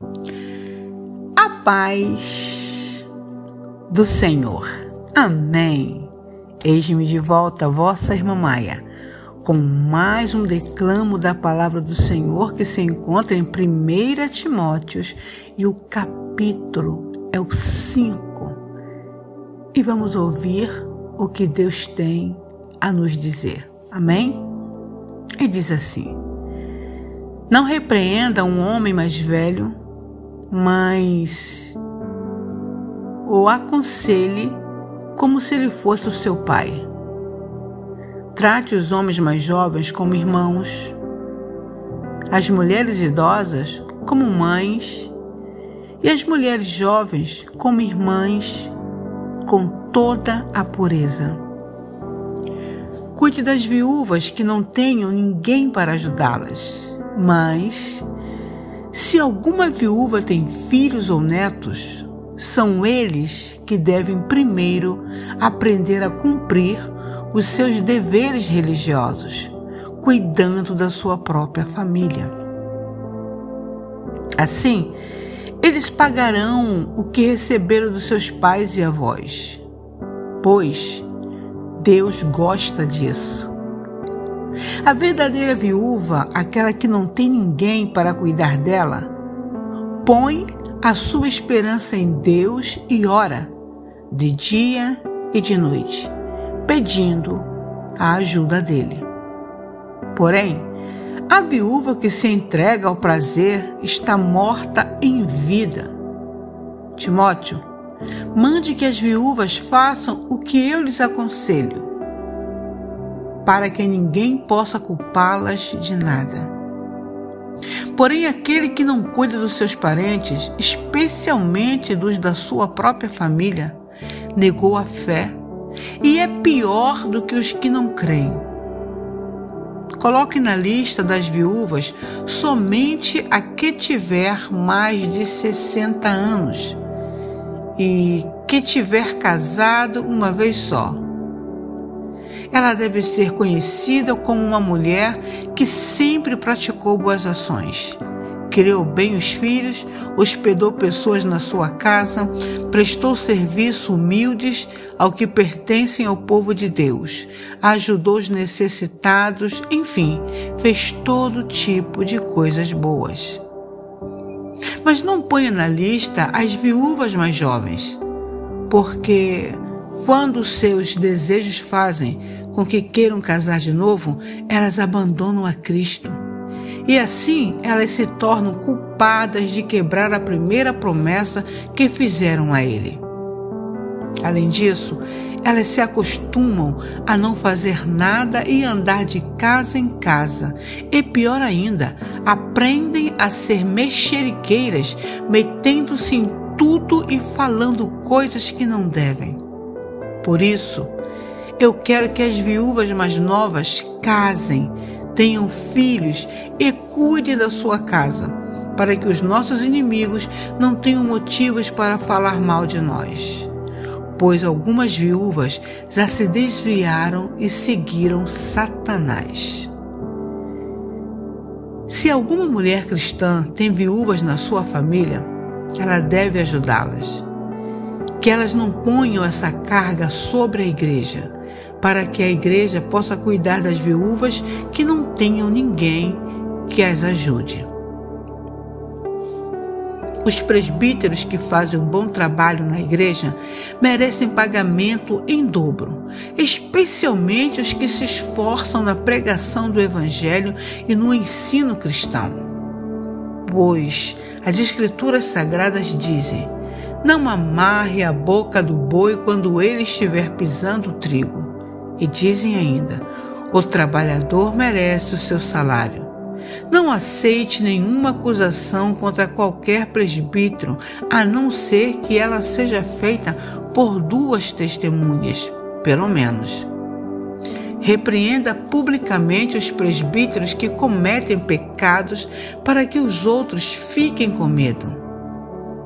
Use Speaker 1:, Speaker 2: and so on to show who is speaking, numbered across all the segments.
Speaker 1: A paz do Senhor. Amém. Eis-me de volta, vossa irmã Maia, com mais um declamo da palavra do Senhor que se encontra em 1 Timóteos e o capítulo é o 5. E vamos ouvir o que Deus tem a nos dizer. Amém? E diz assim: não repreenda um homem mais velho, mas o aconselhe como se ele fosse o seu pai. Trate os homens mais jovens como irmãos, as mulheres idosas como mães e as mulheres jovens como irmãs, com toda a pureza. Cuide das viúvas que não tenham ninguém para ajudá-las, mas se alguma viúva tem filhos ou netos, são eles que devem primeiro aprender a cumprir os seus deveres religiosos, cuidando da sua própria família. Assim, eles pagarão o que receberam dos seus pais e avós, pois Deus gosta disso. A verdadeira viúva, aquela que não tem ninguém para cuidar dela, põe a sua esperança em Deus e ora, de dia e de noite, pedindo a ajuda dele. Porém, a viúva que se entrega ao prazer está morta em vida. Timóteo, mande que as viúvas façam o que eu lhes aconselho, para que ninguém possa culpá-las de nada. Porém, aquele que não cuida dos seus parentes, especialmente dos da sua própria família, negou a fé e é pior do que os que não creem. Coloque na lista das viúvas somente a que tiver mais de 60 anos e que tiver casado uma vez só. Ela deve ser conhecida como uma mulher que sempre praticou boas ações, criou bem os filhos, hospedou pessoas na sua casa, prestou serviço humildes ao que pertencem ao povo de Deus, ajudou os necessitados, enfim, fez todo tipo de coisas boas. Mas não ponha na lista as viúvas mais jovens, porque quando seus desejos fazem com que queiram casar de novo, elas abandonam a Cristo. E assim elas se tornam culpadas de quebrar a primeira promessa que fizeram a Ele. Além disso, elas se acostumam a não fazer nada e andar de casa em casa. E pior ainda, aprendem a ser mexeriqueiras, metendo-se em tudo e falando coisas que não devem. Por isso, eu quero que as viúvas mais novas casem, tenham filhos e cuidem da sua casa, para que os nossos inimigos não tenham motivos para falar mal de nós. Pois algumas viúvas já se desviaram e seguiram Satanás. Se alguma mulher cristã tem viúvas na sua família, ela deve ajudá-las. Que elas não ponham essa carga sobre a igreja, para que a igreja possa cuidar das viúvas que não tenham ninguém que as ajude. Os presbíteros que fazem um bom trabalho na igreja merecem pagamento em dobro, especialmente os que se esforçam na pregação do Evangelho e no ensino cristão. Pois as Escrituras Sagradas dizem: não amarre a boca do boi quando ele estiver pisando o trigo. E dizem ainda: o trabalhador merece o seu salário. Não aceite nenhuma acusação contra qualquer presbítero, a não ser que ela seja feita por 2 testemunhas, pelo menos. Repreenda publicamente os presbíteros que cometem pecados, para que os outros fiquem com medo.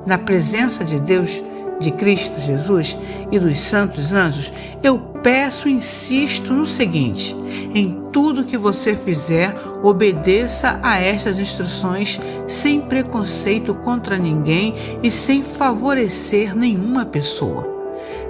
Speaker 1: Na presença de Deus, de Cristo Jesus e dos santos anjos, eu peço e insisto no seguinte: em tudo que você fizer, Obedeça a estas instruções sem preconceito contra ninguém e sem favorecer nenhuma pessoa.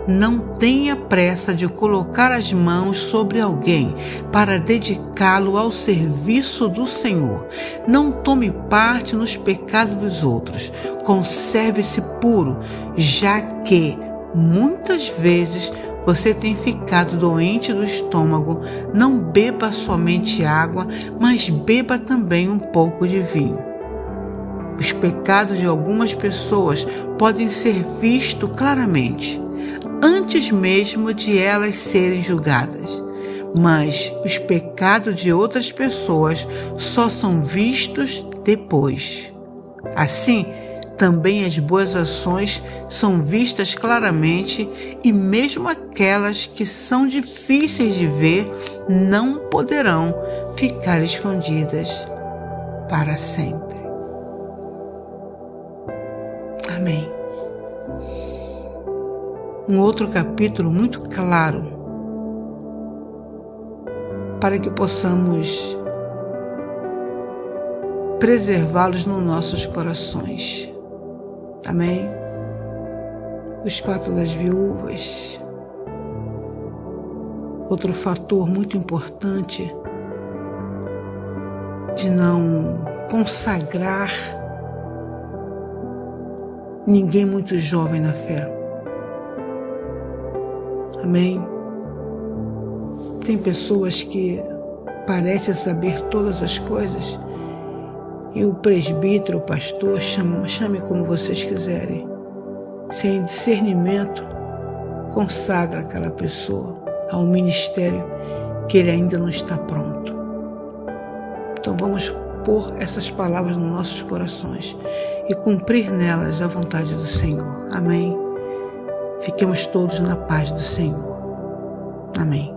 Speaker 1: Não tenha pressa de colocar as mãos sobre alguém para dedicá-lo ao serviço do Senhor. Não tome parte nos pecados dos outros. Conserve-se puro, já que muitas vezes você tem ficado doente do estômago. Não beba somente água, mas beba também um pouco de vinho. Os pecados de algumas pessoas podem ser vistos claramente, antes mesmo de elas serem julgadas. Mas os pecados de outras pessoas só são vistos depois. Assim, também as boas ações são vistas claramente e mesmo aquelas que são difíceis de ver não poderão ficar escondidas para sempre. Amém. Um outro capítulo muito claro para que possamos preservá-los nos nossos corações. Amém? Os 4 das viúvas. Outro fator muito importante de não consagrar ninguém muito jovem na fé. Amém? Tem pessoas que parecem saber todas as coisas e o presbítero, o pastor, chame como vocês quiserem, sem discernimento, consagra aquela pessoa ao ministério que ele ainda não está pronto. Então vamos pôr essas palavras nos nossos corações e cumprir nelas a vontade do Senhor. Amém? Fiquemos todos na paz do Senhor. Amém.